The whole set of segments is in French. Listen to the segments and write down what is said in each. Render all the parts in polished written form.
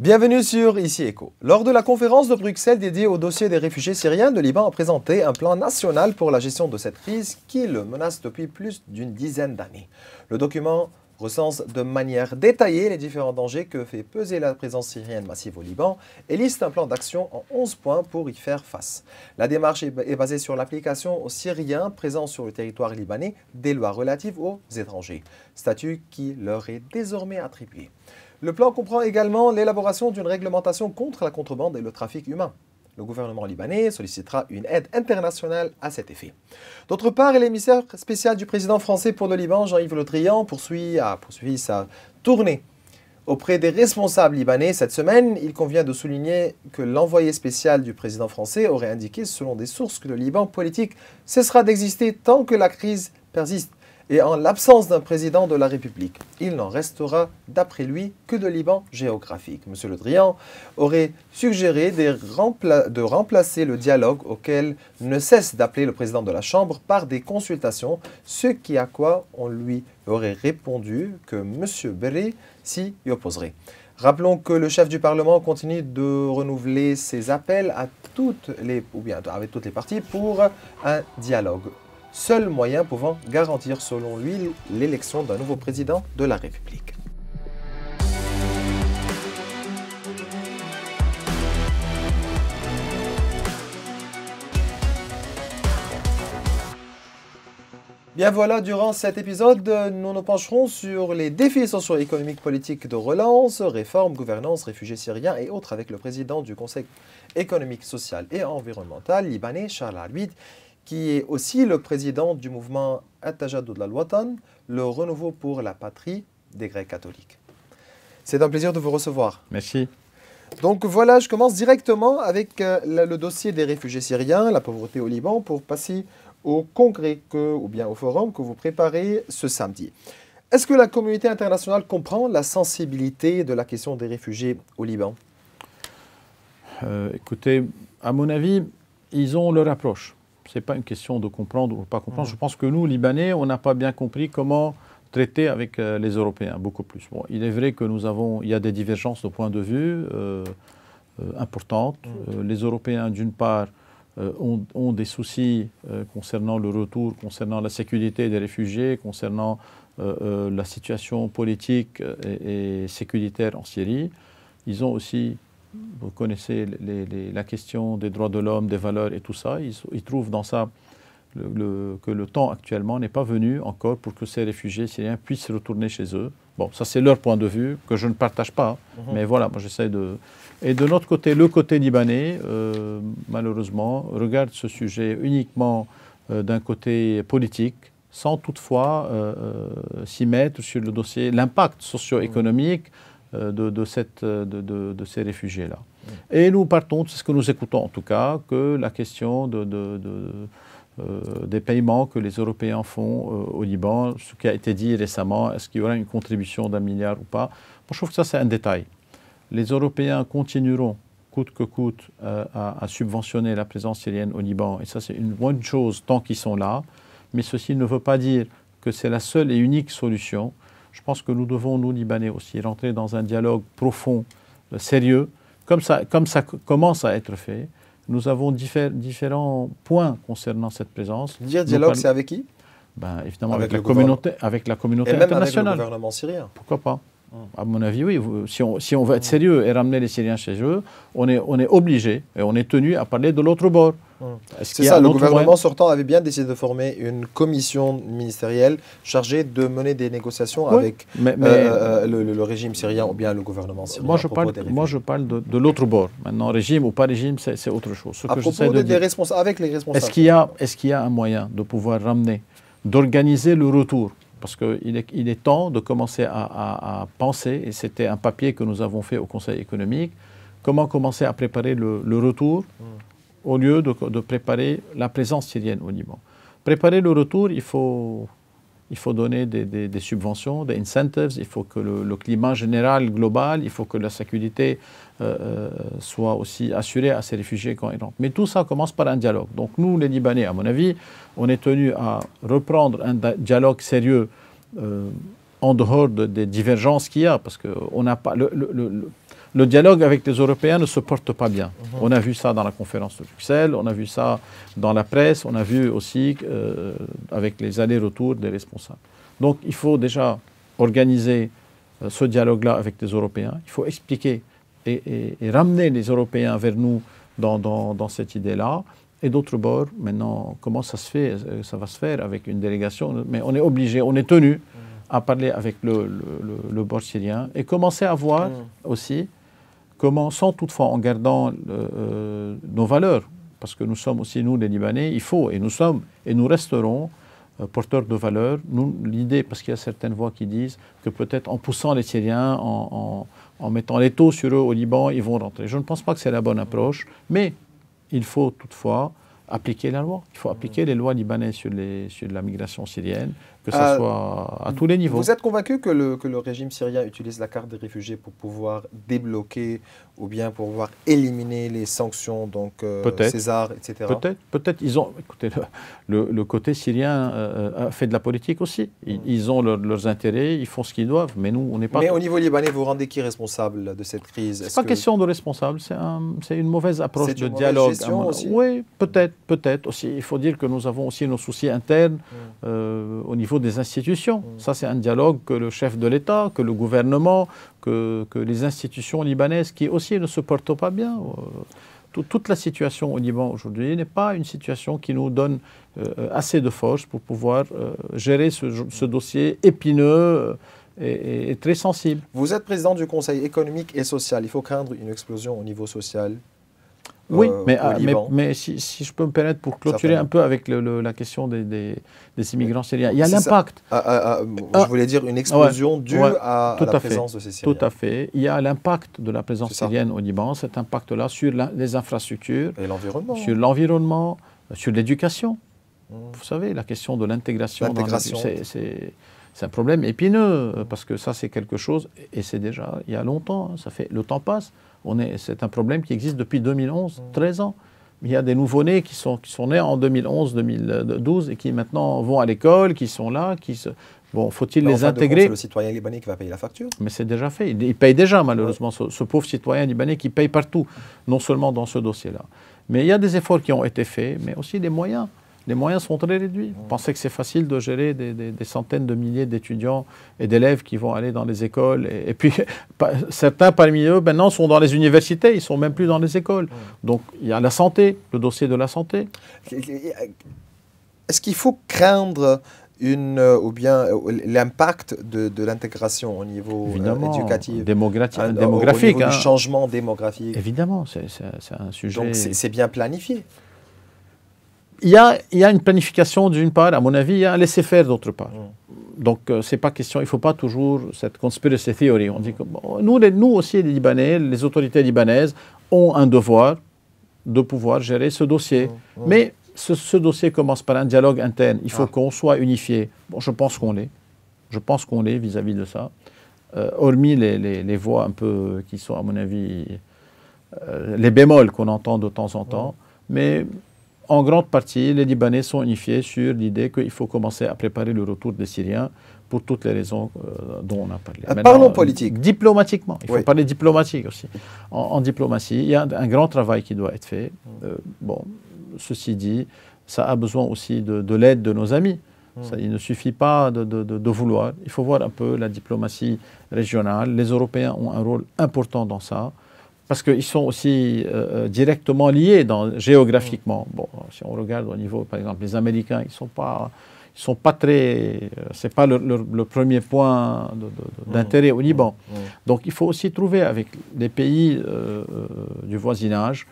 Bienvenue sur Ici Écho. Lors de la conférence de Bruxelles dédiée au dossier des réfugiés syriens, le Liban a présenté un plan national pour la gestion de cette crise qui le menace depuis plus d'une dizaine d'années. Le document recense de manière détaillée les différents dangers que fait peser la présence syrienne massive au Liban et liste un plan d'action en 11 points pour y faire face. La démarche est basée sur l'application aux Syriens présents sur le territoire libanais des lois relatives aux étrangers, statut qui leur est désormais attribué. Le plan comprend également l'élaboration d'une réglementation contre la contrebande et le trafic humain. Le gouvernement libanais sollicitera une aide internationale à cet effet. D'autre part, l'émissaire spécial du président français pour le Liban, Jean-Yves Le Drian, a poursuivi sa tournée auprès des responsables libanais cette semaine. Il convient de souligner que l'envoyé spécial du président français aurait indiqué, selon des sources, que le Liban politique cessera d'exister tant que la crise persiste. Et en l'absence d'un président de la République, il n'en restera, d'après lui, que de Liban géographique. M. Le Drian aurait suggéré de remplacer le dialogue auquel ne cesse d'appeler le président de la Chambre par des consultations, ce qui à quoi on lui aurait répondu que M. Berry s'y opposerait. Rappelons que le chef du Parlement continue de renouveler ses appels avec toutes les parties pour un dialogue. Seul moyen pouvant garantir, selon lui, l'élection d'un nouveau président de la République. Bien voilà, durant cet épisode, nous nous pencherons sur les défis socio-économiques, politiques de relance, réforme, gouvernance, réfugiés syriens et autres avec le président du Conseil économique, social et environnemental libanais, Charles Alouid, qui est aussi le président du mouvement At-Tajaddud al-Watan, le renouveau pour la patrie des Grecs catholiques. C'est un plaisir de vous recevoir. Merci. Donc voilà, je commence directement avec le dossier des réfugiés syriens, la pauvreté au Liban, pour passer au congrès ou bien au forum que vous préparez ce samedi. Est-ce que la communauté internationale comprend la sensibilité de la question des réfugiés au Liban? Écoutez, à mon avis, ils ont leur approche. Ce n'est pas une question de comprendre ou pas comprendre. Je pense que nous, Libanais, on n'a pas bien compris comment traiter avec les Européens, beaucoup plus. Bon, il est vrai que il y a des divergences de point de vue importantes. Les Européens, d'une part, ont des soucis concernant le retour, concernant la sécurité des réfugiés, concernant la situation politique et sécuritaire en Syrie. Ils ont aussi... Vous connaissez la question des droits de l'homme, des valeurs et tout ça. Ils trouvent dans ça que le temps actuellement n'est pas venu encore pour que ces réfugiés syriens puissent retourner chez eux. Bon, ça c'est leur point de vue que je ne partage pas. Mais voilà, moi j'essaie de... Et de notre côté, le côté libanais, malheureusement, regarde ce sujet uniquement d'un côté politique, sans toutefois s'y mettre sur le dossier, l'impact socio-économique de ces réfugiés-là. Et nous partons, c'est ce que nous écoutons en tout cas, que la question des paiements que les Européens font au Liban, ce qui a été dit récemment, est-ce qu'il y aura une contribution d'1 milliard ou pas? Moi, je trouve que ça c'est un détail. Les Européens continueront, coûte que coûte, à subventionner la présence syrienne au Liban, et ça c'est une bonne chose tant qu'ils sont là, mais ceci ne veut pas dire que c'est la seule et unique solution. Je pense que nous devons, nous, Libanais aussi, rentrer dans un dialogue profond, sérieux, comme ça commence à être fait. Nous avons différents points concernant cette présence. Dialogue, c'est avec qui? Évidemment, avec la communauté internationale. Et même avec le gouvernement syrien. Pourquoi pas? À mon avis, oui. Si on veut être sérieux et ramener les Syriens chez eux, on est obligé et on est tenu à parler de l'autre bord. C'est ça, le gouvernement sortant avait bien décidé de former une commission ministérielle chargée de mener des négociations avec le régime syrien ou bien le gouvernement syrien. Moi, je parle de l'autre bord. Maintenant, régime ou pas régime, c'est autre chose. À propos avec les responsables. Est-ce qu'il y a un moyen de pouvoir ramener, d'organiser le retour? Parce qu'il est temps de commencer à penser, et c'était un papier que nous avons fait au Conseil économique, comment commencer à préparer le retour au lieu de préparer la présence syrienne au Liban. Préparer le retour, il faut donner des subventions, des incentives, il faut que le climat général, global, il faut que la sécurité soit aussi assurée à ces réfugiés quand ils rentrent. Mais tout ça commence par un dialogue. Donc nous, les Libanais, à mon avis, on est tenus à reprendre un dialogue sérieux en dehors des divergences qu'il y a, parce qu'on n'a pas... le dialogue avec les Européens ne se porte pas bien. On a vu ça dans la conférence de Bruxelles, on a vu ça dans la presse, on a vu aussi avec les allers-retours des responsables. Donc il faut déjà organiser ce dialogue-là avec les Européens. Il faut expliquer et ramener les Européens vers nous dans cette idée-là. Et d'autre part, maintenant, comment ça se fait? Ça va se faire avec une délégation, mais on est obligé, on est tenu à parler avec le bord syrien et commencer à voir aussi comment, sans toutefois en gardant nos valeurs, parce que nous sommes aussi, nous les Libanais, il faut, et nous sommes, et nous resterons porteurs de valeurs. L'idée, parce qu'il y a certaines voix qui disent que peut-être en poussant les Syriens, en mettant les taux sur eux au Liban, ils vont rentrer. Je ne pense pas que c'est la bonne approche, mais il faut toutefois appliquer la loi. Il faut appliquer les lois libanaises sur la migration syrienne, que ce soit à tous les niveaux. Vous êtes convaincu que le régime syrien utilise la carte des réfugiés pour pouvoir débloquer ou bien pour pouvoir éliminer les sanctions, donc César, etc. Peut-être. Ils ont, écoutez, le côté syrien a fait de la politique aussi. Ils ont leurs intérêts, ils font ce qu'ils doivent, mais nous, on n'est pas... Mais au niveau libanais, vous rendez qui responsable de cette crise? C'est pas question de responsable, c'est une mauvaise approche de dialogue. Aussi? Oui, peut-être aussi. Il faut dire que nous avons aussi nos soucis internes au niveau des institutions. Ça, c'est un dialogue que le chef de l'État, que le gouvernement, que les institutions libanaises qui aussi ne se portent pas bien. Toute la situation au Liban aujourd'hui n'est pas une situation qui nous donne assez de force pour pouvoir gérer ce dossier épineux et très sensible. Vous êtes président du Conseil économique et social. Il faut craindre une explosion au niveau social. Oui, mais si je peux me permettre pour clôturer un peu avec la question des immigrants syriens, il y a l'impact. Je voulais dire une explosion due à la présence de ces Syriens. Tout à fait. Il y a l'impact de la présence syrienne au Liban, cet impact-là sur les infrastructures, et l'environnement. Sur l'environnement, sur l'éducation. Vous savez, la question de l'intégration. C'est un problème épineux, parce que ça, c'est quelque chose, et c'est déjà il y a longtemps, le temps passe. C'est un problème qui existe depuis 2011, 13 ans. Il y a des nouveau-nés qui sont nés en 2011, 2012 et qui maintenant vont à l'école, qui sont là, Bon, faut-il les intégrer? C'est le citoyen libanais qui va payer la facture. Mais c'est déjà fait. Il paye déjà, malheureusement, ce pauvre citoyen libanais qui paye partout, non seulement dans ce dossier-là. Mais il y a des efforts qui ont été faits, mais aussi des moyens. Les moyens sont très réduits. Vous pensez que c'est facile de gérer des centaines de milliers d'étudiants et d'élèves qui vont aller dans les écoles. Et puis, certains parmi eux, maintenant, sont dans les universités. Ils ne sont même plus dans les écoles. Donc, il y a la santé, le dossier de la santé. Est-ce qu'il faut craindre ou bien l'impact de l'intégration au niveau éducatif, démographique, au niveau du changement démographique? Évidemment, c'est un sujet... Donc, c'est bien planifié. Il y a une planification d'une part, à mon avis, il y a un laisser-faire d'autre part. Donc, c'est pas question, il ne faut pas toujours cette conspiracy theory. On dit que nous aussi, les Libanais, les autorités libanaises ont un devoir de pouvoir gérer ce dossier. Mais ce dossier commence par un dialogue interne. Il faut qu'on soit unifié. Bon, je pense qu'on l'est. Je pense qu'on l'est vis-à-vis de ça. Hormis les voix un peu qui sont, à mon avis, les bémols qu'on entend de temps en temps. Mais... en grande partie, les Libanais sont unifiés sur l'idée qu'il faut commencer à préparer le retour des Syriens pour toutes les raisons dont on a parlé. Parlons politique. Diplomatiquement, il faut parler diplomatique aussi. En diplomatie, il y a un grand travail qui doit être fait. Bon, ceci dit, ça a besoin aussi de l'aide de nos amis. Il ne suffit pas de vouloir. Il faut voir un peu la diplomatie régionale. Les Européens ont un rôle important dans ça. Parce qu'ils sont aussi directement liés géographiquement. Bon, si on regarde au niveau, par exemple, les Américains, ils sont pas très... c'est pas le premier point d'intérêt au Liban. Donc il faut aussi trouver avec les pays du voisinage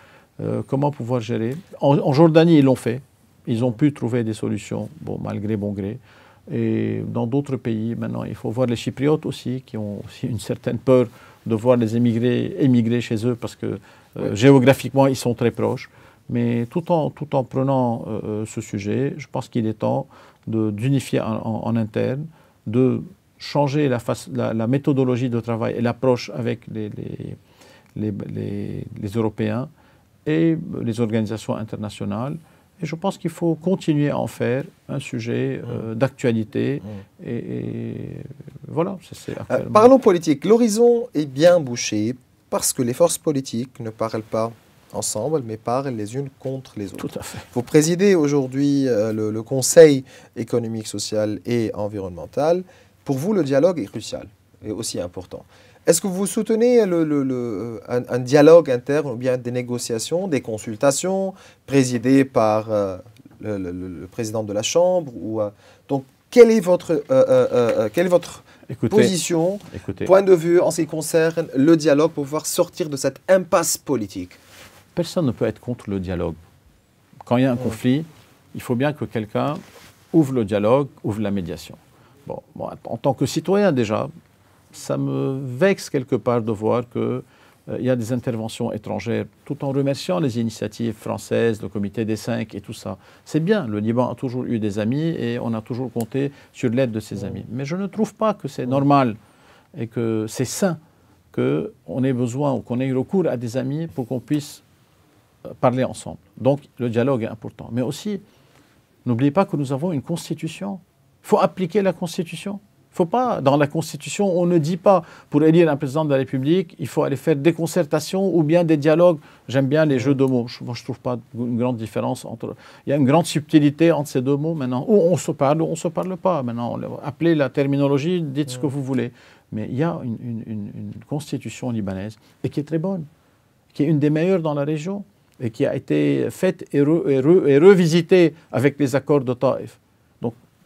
comment pouvoir gérer. En Jordanie, ils l'ont fait. Ils ont pu trouver des solutions, bon, malgré bon gré. Et dans d'autres pays, maintenant, il faut voir les Chypriotes aussi, qui ont aussi une certaine peur de voir les émigrer chez eux parce que géographiquement, ils sont très proches. Mais tout en prenant ce sujet, je pense qu'il est temps d'unifier en interne, de changer la méthodologie de travail et l'approche avec les Européens et les organisations internationales. Et je pense qu'il faut continuer à en faire un sujet d'actualité. Et voilà. Parlons politique. L'horizon est bien bouché. parce que les forces politiques ne parlent pas ensemble, mais parlent les unes contre les autres. Tout à fait. Vous présidez aujourd'hui le Conseil économique, social et environnemental. Pour vous, le dialogue est crucial et aussi important. Est-ce que vous soutenez un dialogue interne ou bien des négociations, des consultations présidées par le président de la Chambre donc, quelle est votre position, point de vue en ce qui concerne le dialogue pour pouvoir sortir de cette impasse politique? Personne ne peut être contre le dialogue. Quand il y a un conflit, il faut bien que quelqu'un ouvre le dialogue, ouvre la médiation. Bon, en tant que citoyen déjà, ça me vexe quelque part de voir qu'il y a des interventions étrangères, tout en remerciant les initiatives françaises, le comité des 5 et tout ça. C'est bien, le Liban a toujours eu des amis et on a toujours compté sur l'aide de ses amis. Mais je ne trouve pas que c'est normal et que c'est sain qu'on ait besoin ou qu'on ait recours à des amis pour qu'on puisse parler ensemble. Donc le dialogue est important. Mais aussi, n'oubliez pas que nous avons une constitution. Il faut appliquer la constitution. Il ne faut pas, dans la Constitution, on ne dit pas, pour élire un président de la République, il faut aller faire des concertations ou bien des dialogues. J'aime bien les jeux de mots. Moi, je ne trouve pas une grande différence entre... Il y a une grande subtilité entre ces deux mots maintenant. Ou on se parle ou on ne se parle pas. Maintenant, appelez la terminologie, dites ce que vous voulez. Mais il y a une Constitution libanaise, et qui est très bonne, qui est une des meilleures dans la région, et qui a été faite et revisitée avec les accords de Taïf.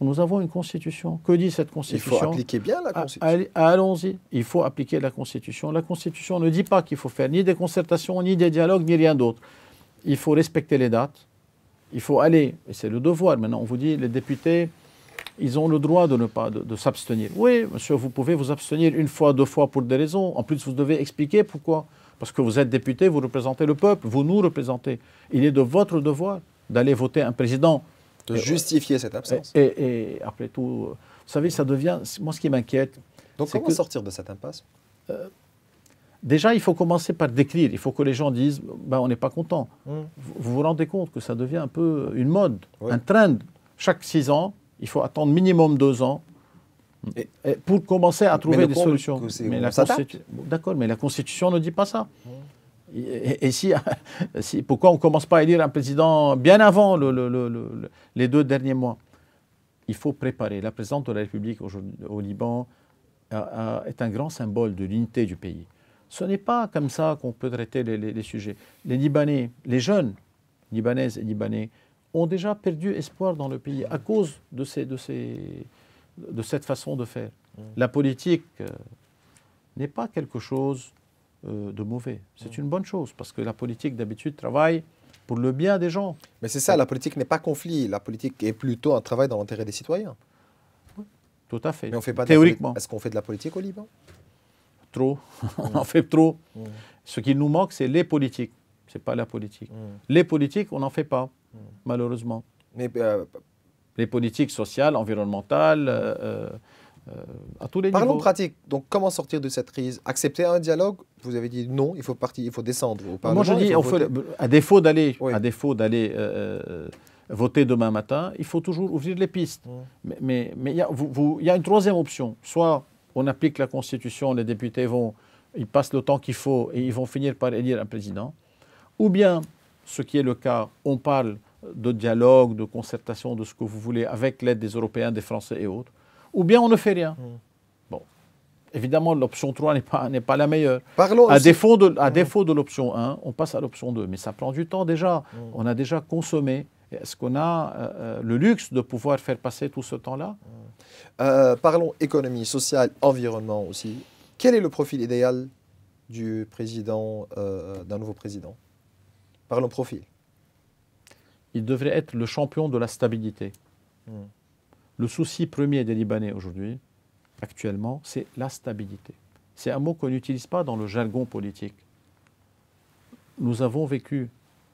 Nous avons une constitution. Que dit cette constitution? Il faut appliquer bien la constitution. Allons-y. Il faut appliquer la constitution. La constitution ne dit pas qu'il faut faire ni des concertations, ni des dialogues, ni rien d'autre. Il faut respecter les dates. Il faut aller, et c'est le devoir. Maintenant, on vous dit, les députés, ils ont le droit de s'abstenir. Oui, monsieur, vous pouvez vous abstenir une fois, deux fois pour des raisons. En plus, vous devez expliquer pourquoi. Parce que vous êtes député, vous représentez le peuple, vous nous représentez. Il est de votre devoir d'aller voter un président. De justifier cette absence. Et après tout, vous savez, ça devient... Moi, ce qui m'inquiète... Donc, comment sortir de cette impasse? Déjà, il faut commencer par décrire. Il faut que les gens disent, on n'est pas content. Vous vous rendez compte que ça devient un peu une mode, un trend. Chaque 6 ans, il faut attendre minimum 2 ans et pour commencer à trouver des solutions. D'accord, mais la Constitution ne dit pas ça. Et pourquoi on ne commence pas à élire un président bien avant les 2 derniers mois? Il faut préparer. La présidente de la République au Liban est un grand symbole de l'unité du pays. Ce n'est pas comme ça qu'on peut traiter les sujets. Les Libanais, les jeunes Libanaises et Libanais, ont déjà perdu espoir dans le pays à cause de cette façon de faire. La politique n'est pas quelque chose de mauvais. C'est une bonne chose, parce que la politique, d'habitude, travaille pour le bien des gens. Mais c'est ça, la politique n'est pas conflit. La politique est plutôt un travail dans l'intérêt des citoyens. Oui, tout à fait. Mais on fait pas théoriquement. Est-ce qu'on fait de la politique au Liban? Trop. On en fait trop. Ce qui nous manque, c'est les politiques. Ce n'est pas la politique. Les politiques, on n'en fait pas, malheureusement. Mais les politiques sociales, environnementales... à tous les niveaux. Parlons pratique. Donc, comment sortir de cette crise? Accepter un dialogue? Vous avez dit non, il faut descendre au Parlement. Moi, je dis, à défaut d'aller voter demain matin, il faut toujours ouvrir les pistes. Mais il y a une troisième option. Soit on applique la Constitution, les députés ils passent le temps qu'il faut et ils vont finir par élire un président. Ou bien, ce qui est le cas, on parle de dialogue, de concertation, de ce que vous voulez, avec l'aide des Européens, des Français et autres. Ou bien on ne fait rien. Bon, évidemment, l'option 3 n'est pas la meilleure. À défaut de l'option 1, on passe à l'option 2. Mais ça prend du temps déjà. On a déjà consommé. Est-ce qu'on a le luxe de pouvoir faire passer tout ce temps-là? Parlons économie, sociale, environnement aussi. Quel est le profil idéal du président, d'un nouveau président? Parlons profil. Il devrait être le champion de la stabilité. Le souci premier des Libanais aujourd'hui, actuellement, c'est la stabilité. C'est un mot qu'on n'utilise pas dans le jargon politique. Nous avons vécu,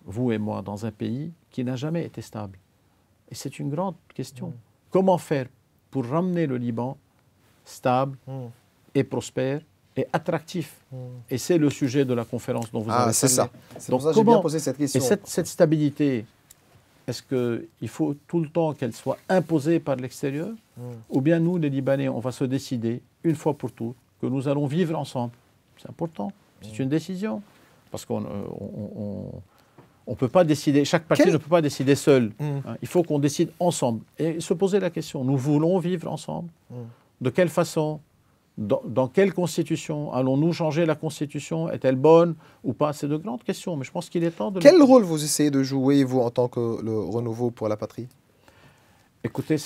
vous et moi, dans un pays qui n'a jamais été stable. Et c'est une grande question. Comment faire pour ramener le Liban stable et prospère et attractif? Et c'est le sujet de la conférence dont vous avez parlé. C'est ça. C'est pour ça que j'ai bien posé cette question. Et cette stabilité, est-ce qu'il faut tout le temps qu'elle soit imposée par l'extérieur? Ou bien nous, les Libanais, on va se décider, une fois pour toutes, que nous allons vivre ensemble? C'est important. C'est une décision. Parce qu'on ne peut pas décider, chaque parti ne peut pas décider seul. Il faut qu'on décide ensemble. Et se poser la question, nous voulons vivre ensemble? De quelle façon? Dans quelle constitution? Allons-nous changer la constitution? Est-elle bonne ou pas? C'est de grandes questions, mais je pense qu'il est temps de... Quel rôle vous essayez de jouer, vous, en tant que le Renouveau pour la Patrie? Écoutez,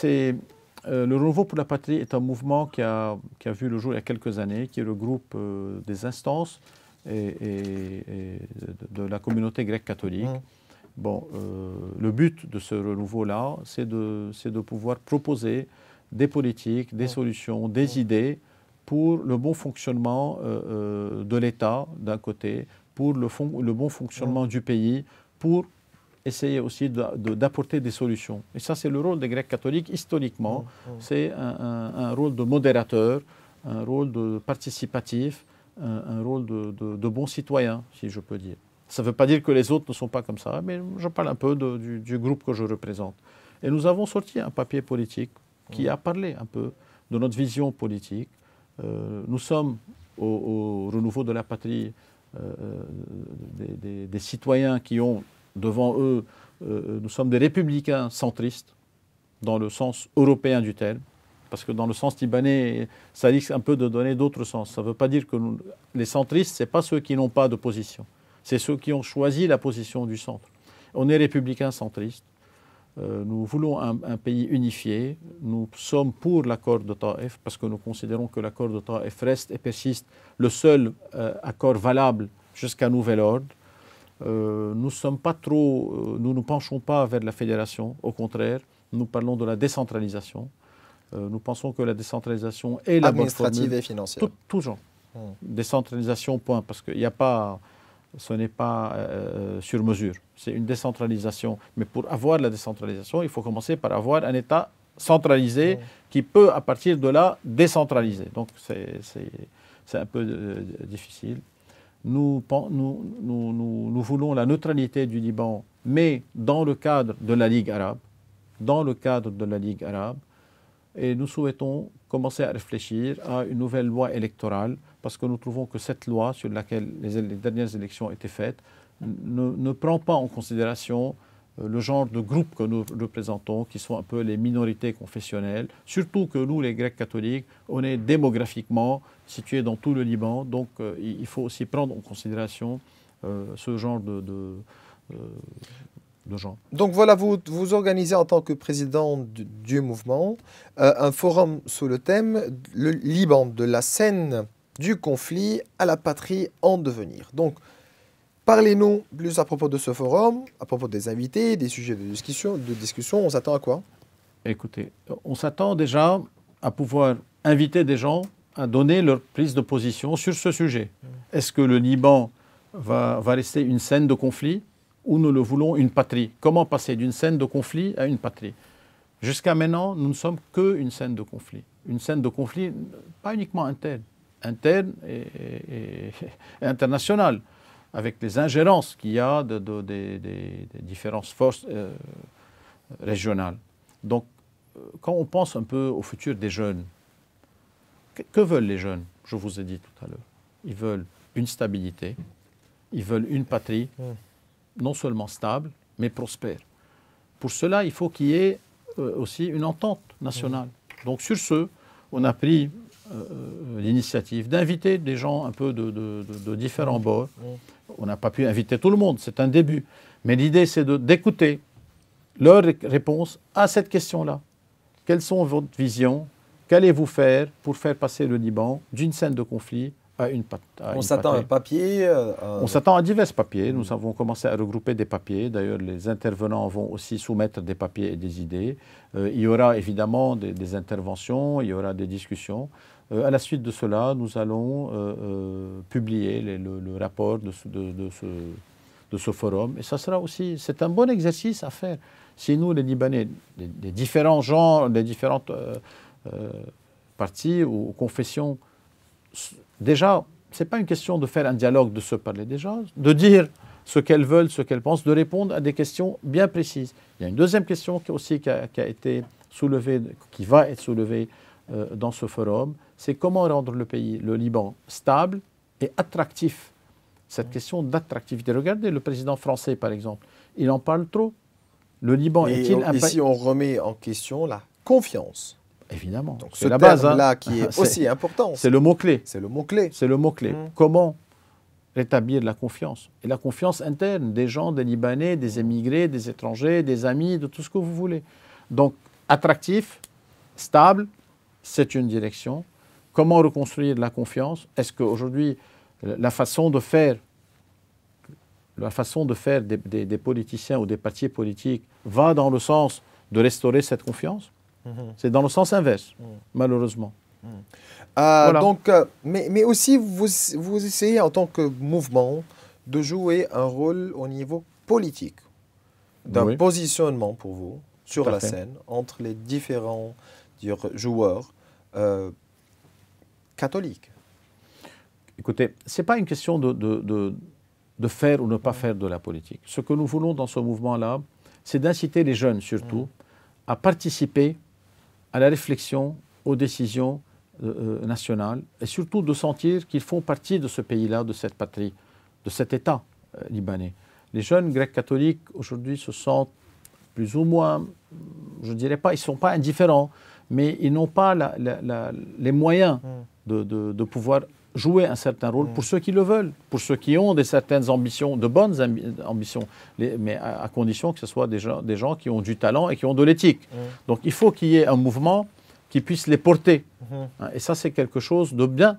le Renouveau pour la Patrie est un mouvement qui a vu le jour il y a quelques années, qui regroupe des instances et de la communauté grecque catholique. Bon, le but de ce renouveau-là, c'est de pouvoir proposer des politiques, des solutions, des idées pour le bon fonctionnement de l'État, d'un côté, pour le bon fonctionnement du pays, pour essayer aussi d'apporter des solutions. Et ça, c'est le rôle des Grecs catholiques, historiquement. C'est un rôle de modérateur, un rôle de participatif, un rôle de bon citoyen, si je peux dire. Ça ne veut pas dire que les autres ne sont pas comme ça, mais je parle un peu du groupe que je représente. Et nous avons sorti un papier politique qui a parlé un peu de notre vision politique. Nous sommes au Renouveau de la Patrie des citoyens qui ont devant eux, nous sommes des républicains centristes, dans le sens européen du terme, parce que dans le sens libanais, ça risque un peu de donner d'autres sens. Ça ne veut pas dire que les centristes, ce n'est pas ceux qui n'ont pas de position, c'est ceux qui ont choisi la position du centre. On est républicains centristes, nous voulons un pays unifié, nous sommes pour l'accord de Taïf, parce que nous considérons que l'accord de Taïf reste et persiste le seul accord valable jusqu'à nouvel ordre. Nous ne nous penchons pas vers la fédération, au contraire, nous parlons de la décentralisation. Nous pensons que la décentralisation est la bonne formule. Administrative et financière. Tout genre. Décentralisation, point, parce que ce n'est pas sur mesure. C'est une décentralisation. Mais pour avoir la décentralisation, il faut commencer par avoir un État centralisé qui peut, à partir de là, décentraliser. Donc c'est un peu difficile. Nous voulons la neutralité du Liban, mais dans le cadre de la Ligue arabe. Et nous souhaitons commencer à réfléchir à une nouvelle loi électorale, parce que nous trouvons que cette loi, sur laquelle les dernières élections ont été faites, ne prend pas en considération le genre de groupe que nous représentons, qui sont un peu les minorités confessionnelles, surtout que nous, les Grecs catholiques, on est démographiquement situés dans tout le Liban, donc il faut aussi prendre en considération ce genre de gens. Donc voilà, vous organisez en tant que président du mouvement un forum sous le thème « Le Liban, de la scène du conflit à la patrie en devenir ». Donc, parlez-nous plus à propos de ce forum, à propos des invités, des sujets de discussion. On s'attend à quoi? Écoutez, on s'attend déjà à pouvoir inviter des gens à donner leur prise de position sur ce sujet. Est-ce que le Liban va rester une scène de conflit ou nous le voulons une patrie? Comment passer d'une scène de conflit à une patrie? Jusqu'à maintenant, nous ne sommes qu'une scène de conflit. Une scène de conflit, pas uniquement interne et internationale, avec les ingérences qu'il y a des différentes forces régionales. Donc, quand on pense un peu au futur des jeunes, que veulent les jeunes? Je vous ai dit tout à l'heure. Ils veulent une stabilité, ils veulent une patrie, non seulement stable, mais prospère. Pour cela, il faut qu'il y ait aussi une entente nationale. Donc sur ce, on a pris l'initiative d'inviter des gens un peu de différents bords. On n'a pas pu inviter tout le monde, c'est un début. Mais l'idée, c'est d'écouter leurs réponses à cette question-là. Quelles sont vos visions? Qu'allez-vous faire pour faire passer le Liban d'une scène de conflit à une patrie? On s'attend à un papier On s'attend à divers papiers. Nous avons commencé à regrouper des papiers. D'ailleurs, les intervenants vont aussi soumettre des papiers et des idées. Il y aura évidemment des interventions, il y aura des discussions. À la suite de cela, nous allons publier le rapport de ce forum. Et ça sera aussi, c'est un bon exercice à faire. Si nous, les Libanais, des différents genres, des différentes partis ou confessions, déjà, ce n'est pas une question de faire un dialogue, de se parler déjà, de dire ce qu'elles veulent, ce qu'elles pensent, de répondre à des questions bien précises. Il y a une deuxième question qui a été soulevée, qui va être soulevée dans ce forum, c'est comment rendre le pays, le Liban, stable et attractif cette question d'attractivité. Regardez le président français, par exemple. Il en parle trop. Le Liban est-il un pays... Ici, on remet en question la confiance. Évidemment. Donc, c'est ce la base. terme-là qui est aussi important. C'est le mot-clé. C'est le mot-clé. C'est le mot-clé. Comment rétablir la confiance? Et la confiance interne des gens, des Libanais, des émigrés, des étrangers, des amis, de tout ce que vous voulez. Donc, attractif, stable, c'est une direction. Comment reconstruire la confiance? Est-ce qu'aujourd'hui, la façon de faire des politiciens ou des partis politiques va dans le sens de restaurer cette confiance? C'est dans le sens inverse, malheureusement. Voilà. Donc, mais aussi, vous essayez en tant que mouvement de jouer un rôle au niveau politique, d'un positionnement pour vous sur la scène entre les différents joueurs catholiques. Écoutez, ce n'est pas une question de faire ou ne pas faire de la politique. Ce que nous voulons dans ce mouvement-là, c'est d'inciter les jeunes surtout à participer à la réflexion, aux décisions nationales et surtout de sentir qu'ils font partie de ce pays-là, de cette patrie, de cet État libanais. Les jeunes grecs catholiques aujourd'hui se sentent plus ou moins, je ne dirais pas, ils ne sont pas indifférents, mais ils n'ont pas les moyens de pouvoir jouer un certain rôle pour ceux qui le veulent, pour ceux qui ont certaines ambitions, de bonnes ambitions, mais à condition que ce soit des gens qui ont du talent et qui ont de l'éthique. Donc il faut qu'il y ait un mouvement qui puisse les porter. Et ça, c'est quelque chose de bien.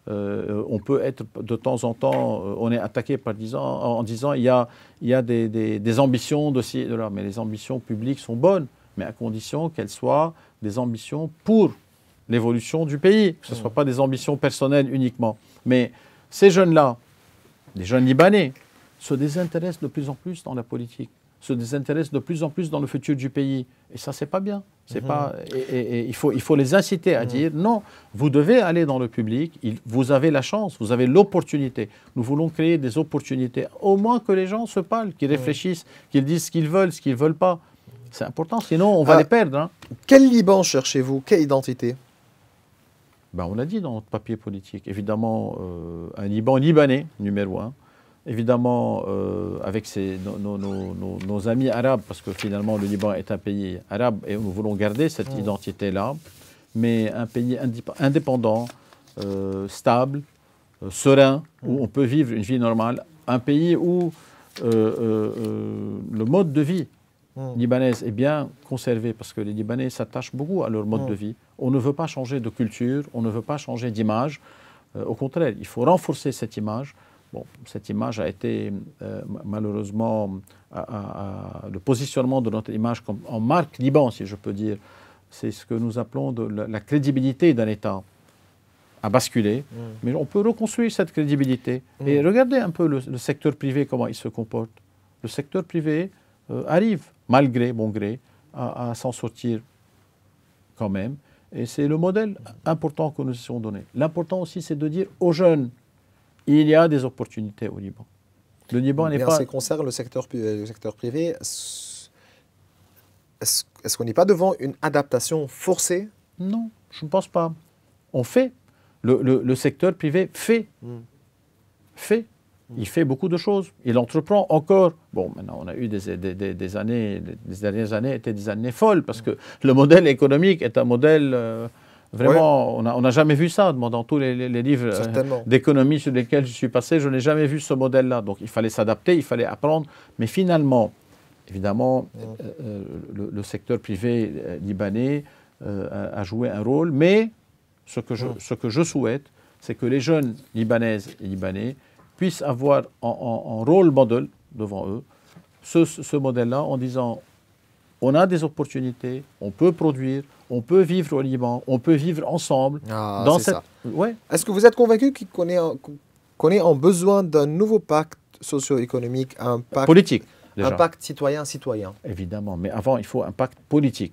On peut être de temps en temps, on est attaqué en disant il y a des ambitions de ci et de là, mais les ambitions publiques sont bonnes, mais à condition qu'elles soient des ambitions pour l'évolution du pays, que ce ne soit pas des ambitions personnelles uniquement. Mais ces jeunes-là, les jeunes Libanais, se désintéressent de plus en plus dans la politique, se désintéressent de plus en plus dans le futur du pays. Et ça, c'est pas bien. Et il faut les inciter à dire non, vous devez aller dans le public, vous avez la chance, vous avez l'opportunité. Nous voulons créer des opportunités. Au moins que les gens se parlent, qu'ils réfléchissent, qu'ils disent ce qu'ils veulent pas. C'est important, sinon on va les perdre. Quel Liban cherchez-vous? Quelle identité? On l'a dit dans notre papier politique. Évidemment, un Liban libanais, numéro un. Évidemment, avec nos amis arabes, parce que finalement, le Liban est un pays arabe et nous voulons garder cette identité-là, mais un pays indépendant, stable, serein, où on peut vivre une vie normale. Un pays où le mode de vie libanaise est bien conservé, parce que les Libanais s'attachent beaucoup à leur mode de vie. On ne veut pas changer de culture, on ne veut pas changer d'image. Au contraire, il faut renforcer cette image. Bon, cette image a été malheureusement, le positionnement de notre image comme en marque Liban, si je peux dire, c'est ce que nous appelons la crédibilité d'un État a basculé, mais on peut reconstruire cette crédibilité. Et regardez un peu le secteur privé, comment il se comporte. Le secteur privé arrive, malgré bon gré, à s'en sortir quand même. Et c'est le modèle important que nous essayons de donner. L'important aussi, c'est de dire aux jeunes, il y a des opportunités au Liban. Le Liban n'est pas... En ce qui concerne le secteur privé, est-ce qu'on n'est pas devant une adaptation forcée? Non, je ne pense pas. On fait. Le secteur privé fait. Fait. Il fait beaucoup de choses. Il entreprend encore. Bon, maintenant, on a eu des années, les dernières années étaient des années folles, parce que le modèle économique est un modèle... Vraiment, on n'a jamais vu ça dans tous les livres d'économie sur lesquels je suis passé. Je n'ai jamais vu ce modèle-là. Donc, il fallait s'adapter, il fallait apprendre. Mais finalement, évidemment, le secteur privé libanais a joué un rôle. Mais ce que je souhaite, c'est que les jeunes libanaises et libanais puissent avoir en rôle modèle devant eux ce modèle-là en disant on a des opportunités, on peut produire, on peut vivre au Liban, on peut vivre ensemble. Ça. Est-ce que vous êtes convaincu qu'on est en besoin d'un nouveau pacte socio-économique, un pacte politique, déjà. Un pacte citoyen-citoyen? Évidemment, mais avant, il faut un pacte politique,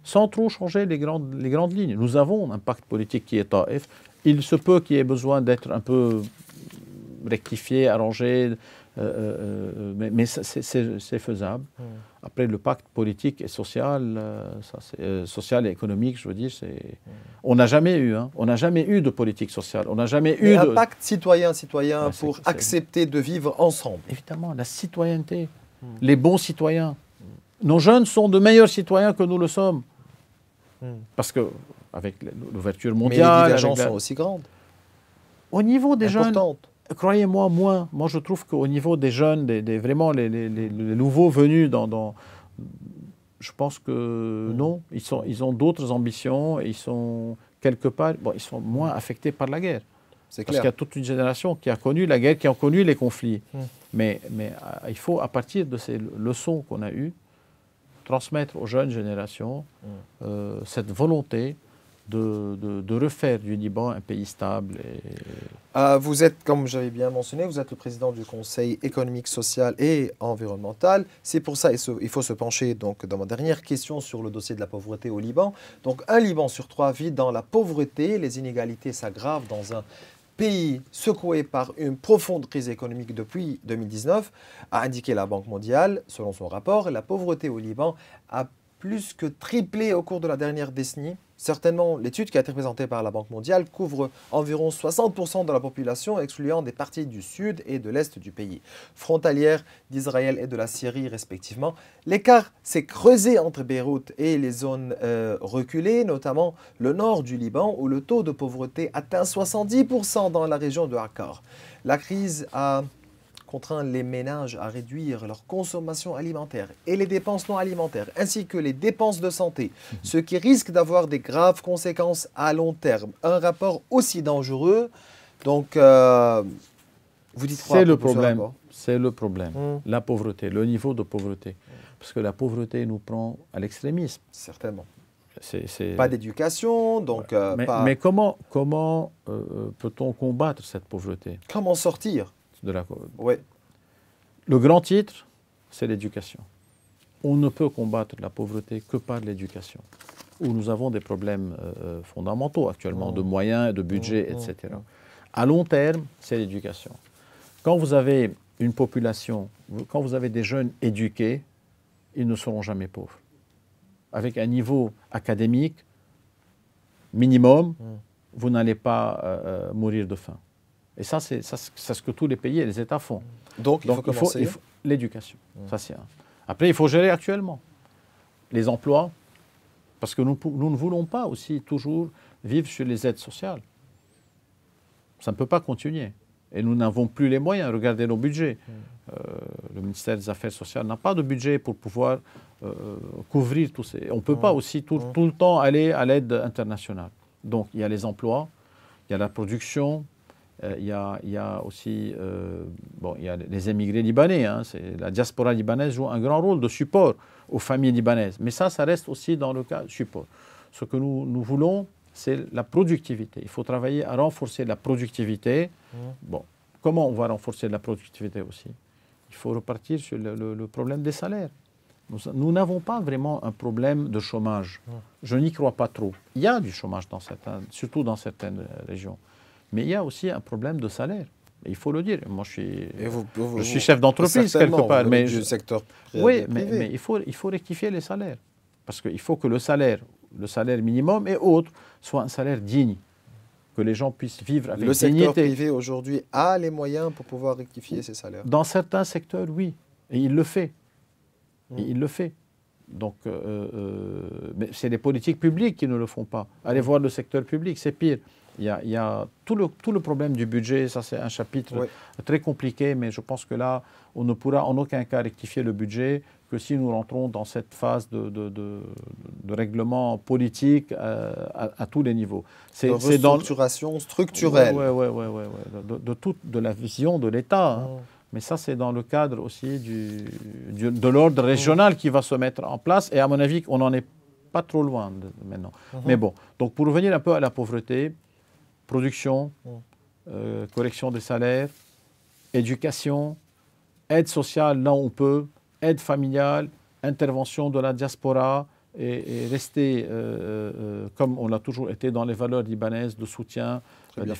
sans trop changer les grandes lignes. Nous avons un pacte politique qui est AF. Il se peut qu'il y ait besoin d'être un peu rectifier, arranger, mais c'est faisable. Après, le pacte politique et social, social et économique, je veux dire, on n'a jamais eu, hein, on n'a jamais eu de politique sociale. On n'a jamais eu un pacte citoyen pour c'est accepter de vivre ensemble. Évidemment, la citoyenneté, les bons citoyens. Nos jeunes sont de meilleurs citoyens que nous le sommes. Parce que, avec l'ouverture mondiale... Mais les divergences sont aussi grandes. Au niveau des jeunes, importantes. Croyez-moi, moins. Moi, je trouve qu'au niveau des jeunes, vraiment les nouveaux venus je pense que non, ils ont d'autres ambitions et ils sont quelque part, ils sont moins affectés par la guerre. C'est clair. Parce qu'il y a toute une génération qui a connu la guerre, qui a connu les conflits. Mais il faut, à partir de ces leçons qu'on a eues, transmettre aux jeunes générations cette volonté de refaire du Liban un pays stable. Vous êtes, comme j'avais bien mentionné, vous êtes le président du Conseil économique, social et environnemental. C'est pour ça qu'il faut se pencher, donc, dans ma dernière question, sur le dossier de la pauvreté au Liban. Donc, un Liban sur 3 vit dans la pauvreté. Les inégalités s'aggravent dans un pays secoué par une profonde crise économique depuis 2019, a indiqué la Banque mondiale. Selon son rapport, la pauvreté au Liban a plus que triplé au cours de la dernière décennie. Certainement, l'étude qui a été présentée par la Banque mondiale couvre environ 60% de la population, excluant des parties du sud et de l'est du pays, frontalières d'Israël et de la Syrie respectivement. L'écart s'est creusé entre Beyrouth et les zones reculées, notamment le nord du Liban, où le taux de pauvreté atteint 70% dans la région de Akkar. La crise a contraint les ménages à réduire leur consommation alimentaire et les dépenses non alimentaires, ainsi que les dépenses de santé, ce qui risque d'avoir des graves conséquences à long terme. Un rapport aussi dangereux, donc vous dites quoi? C'est le problème, la pauvreté, le niveau de pauvreté. Parce que la pauvreté nous prend à l'extrémisme. Certainement. Pas d'éducation, donc mais comment peut-on combattre cette pauvreté? Comment sortir de la... Ouais. Le grand titre, c'est l'éducation. On ne peut combattre la pauvreté que par l'éducation, où nous avons des problèmes fondamentaux actuellement, de moyens, de budget, etc. À long terme, c'est l'éducation. Quand vous avez une population, quand vous avez des jeunes éduqués, ils ne seront jamais pauvres. Avec un niveau académique minimum, vous n'allez pas mourir de faim. Et ça, c'est ce que tous les pays et les États font. Donc il faut l'éducation. Ça, c'est un. Après, il faut gérer actuellement les emplois, parce que nous ne voulons pas aussi toujours vivre sur les aides sociales. Ça ne peut pas continuer. Et nous n'avons plus les moyens. Regardez nos budgets. Le ministère des Affaires sociales n'a pas de budget pour pouvoir couvrir tous ces... On ne peut pas aussi tout le temps aller à l'aide internationale. Donc, il y a les emplois, il y a la production, il y a aussi il y a les émigrés libanais. Hein, la diaspora libanaise joue un grand rôle de support aux familles libanaises. Mais ça reste aussi dans le cas support. Ce que nous voulons, c'est la productivité. Il faut travailler à renforcer la productivité. Bon, comment on va renforcer la productivité aussi? Il faut repartir sur le problème des salaires. Nous n'avons pas vraiment un problème de chômage. Je n'y crois pas trop. Il y a du chômage surtout dans certaines régions. Mais il y a aussi un problème de salaire. Il faut le dire. Moi, je suis chef d'entreprise quelque part. Mais du secteur oui, mais il faut rectifier les salaires. Parce qu'il faut que le salaire minimum et autres soit un salaire digne. Que les gens puissent vivre avec dignité. Le secteur privé aujourd'hui a les moyens pour pouvoir rectifier ses salaires. Dans certains secteurs, oui. Et il le fait. Et il le fait. Donc, mais c'est les politiques publiques qui ne le font pas. Allez voir le secteur public, c'est pire. Il y a tout le problème du budget, ça c'est un chapitre très compliqué, mais je pense que là, on ne pourra en aucun cas rectifier le budget que si nous rentrons dans cette phase de règlement politique à tous les niveaux. C'est restructuration structurelle. Oui, de la vision de l'État. Hein. Mais ça, c'est dans le cadre aussi de l'ordre régional qui va se mettre en place. Et à mon avis, on n'en est pas trop loin maintenant. Mais bon, donc pour revenir un peu à la pauvreté, production, correction des salaires, éducation, aide sociale là où on peut, aide familiale, intervention de la diaspora et rester comme on l'a toujours été dans les valeurs libanaises de soutien des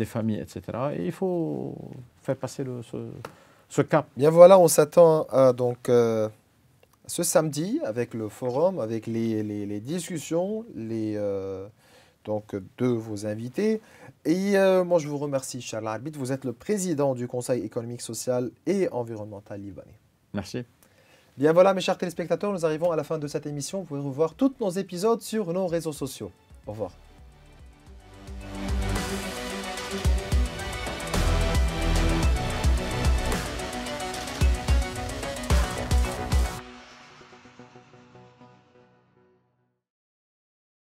familles, etc. Et il faut faire passer ce cap. Bien voilà, on s'attend ce samedi avec le forum, avec les discussions de vos invités. Et moi, je vous remercie, Charles Arbit. Vous êtes le président du Conseil économique, social et environnemental libanais. Merci. Bien voilà, mes chers téléspectateurs, nous arrivons à la fin de cette émission. Vous pouvez revoir tous nos épisodes sur nos réseaux sociaux. Au revoir.